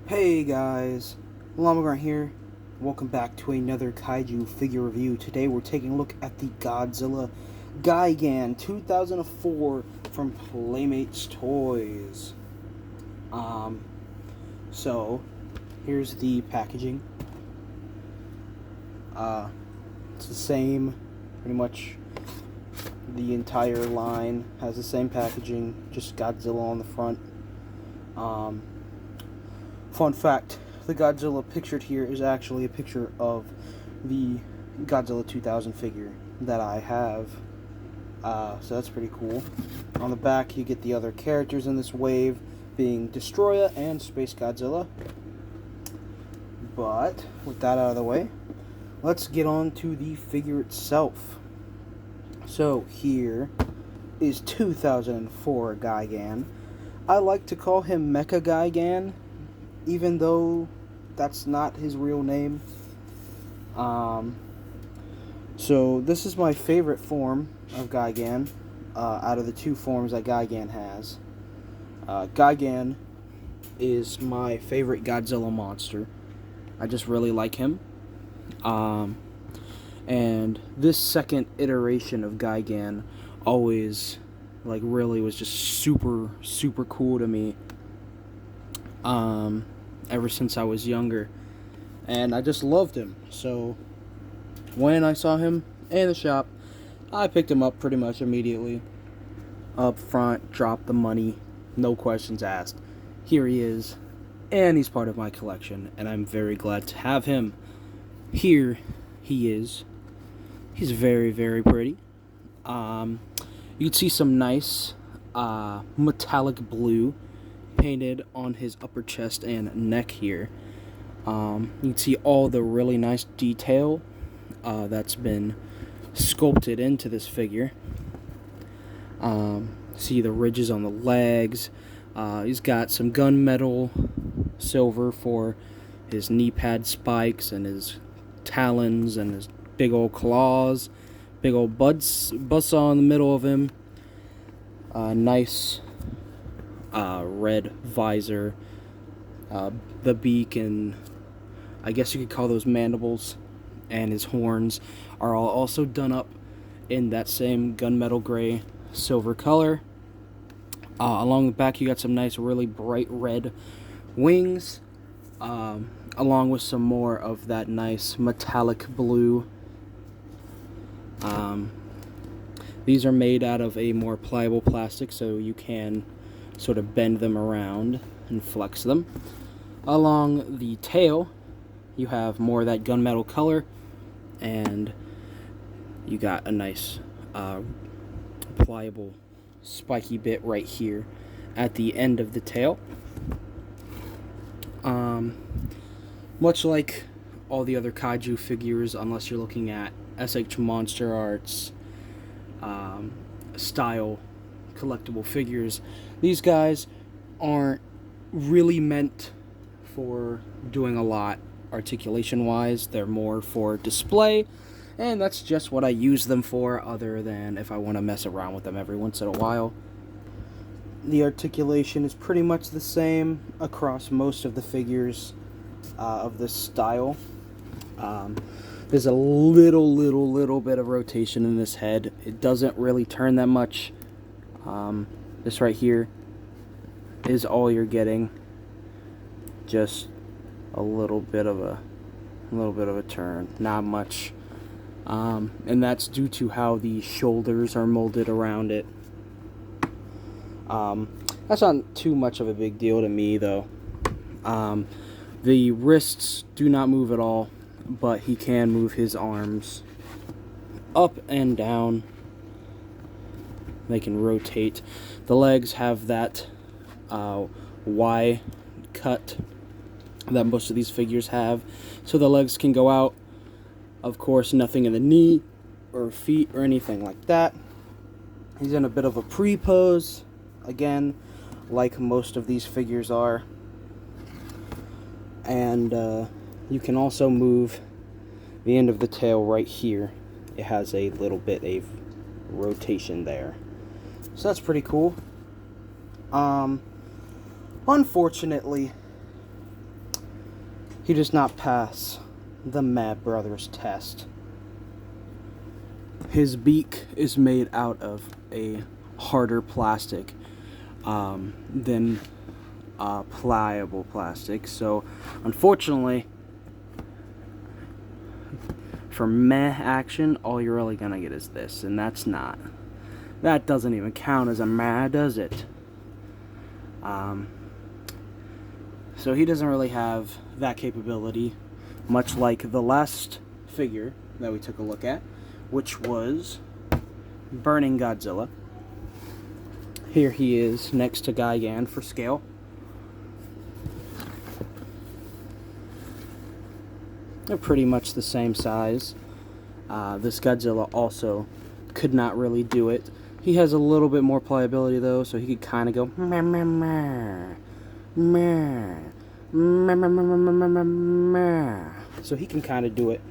Hey guys, Lamagran here. Welcome back to another Kaiju figure review. Today we're taking a look at the Godzilla Gigan 2004 from Playmates Toys. So here's the packaging. It's the same, pretty much. The entire line has the same packaging, just Godzilla on the front. Fun fact, the Godzilla pictured here is actually a picture of the Godzilla 2000 figure that I have. So that's pretty cool. On the back, you get the other characters in this wave, being Destroyer and Space Godzilla. But, with that out of the way, let's get on to the figure itself. So, here is 2004 Gigan. I like to call him Mecha Gigan, even though that's not his real name. So this is my favorite form of Gigan out of the two forms that Gigan has. Gigan is my favorite Godzilla monster. I just really like him. And this second iteration of Gigan always, really was just super, super cool to me. Ever since I was younger, and I just loved him. So when I saw him in the shop, I picked him up pretty much immediately. Up front, dropped the money, no questions asked. Here he is, and he's part of my collection, and I'm very glad to have him. Here he is. He's very, very pretty. You can see some nice metallic blue painted on his upper chest and neck here. You can see all the really nice detail that's been sculpted into this figure. See the ridges on the legs. He's got some gunmetal silver for his knee pad spikes and his talons and his big old claws. Big old buzzsaw in the middle of him. Nice red visor, the beak, and I guess you could call those mandibles, and his horns are all also done up in that same gunmetal gray silver color. Along the back you got some nice really bright red wings, along with some more of that nice metallic blue. These are made out of a more pliable plastic, so you can sort of bend them around and flex them. Along the tail, you have more of that gunmetal color, and you got a nice pliable spiky bit right here at the end of the tail. Much like all the other kaiju figures, unless you're looking at SH Monster Arts style collectible figures, these guys aren't really meant for doing a lot articulation wise. They're more for display, and that's just what I use them for, other than if I want to mess around with them every once in a while. The articulation is pretty much the same across most of the figures of this style. There's a little bit of rotation in this head. It doesn't really turn that much. This right here is all you're getting. Just a little bit of a turn, not much. And that's due to how the shoulders are molded around it. That's not too much of a big deal to me, though. The wrists do not move at all, but he can move his arms up and down. They can rotate. The legs have that Y cut that most of these figures have, so the legs can go out. Of course, nothing in the knee or feet or anything like that. He's in a bit of a pre-pose, again, like most of these figures are. And you can also move the end of the tail right here. It has a little bit of rotation there. So that's pretty cool. Unfortunately, he does not pass the Mad Brothers test. His beak is made out of a harder plastic than pliable plastic, so unfortunately for meh action, all you're really gonna get is this, and that doesn't even count as a meh, does it? So he doesn't really have that capability, much like the last figure that we took a look at, which was Burning Godzilla. Here he is next to Gigan for scale. They're pretty much the same size. This Godzilla also could not really do it. He has a little bit more pliability though, so he could kind of go meh, meh, meh, meh, meh, meh, meh, meh, meh, meh. So he can kind of do it,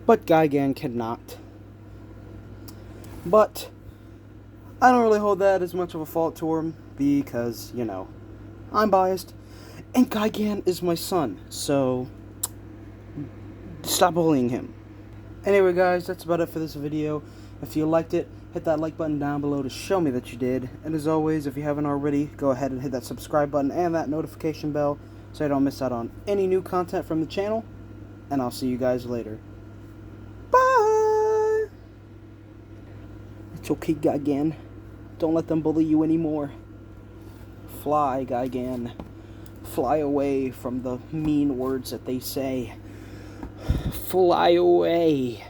but Gigan cannot. But I don't really hold that as much of a fault to him because, you know, I'm biased, and Gigan is my son, so stop bullying him. Anyway guys, that's about it for this video. If you liked it, hit that like button down below to show me that you did. And as always, if you haven't already, go ahead and hit that subscribe button and that notification bell so you don't miss out on any new content from the channel. And I'll see you guys later. Bye! It's okay, Gigan. Don't let them bully you anymore. Fly, Gigan. Fly away from the mean words that they say. Fly away.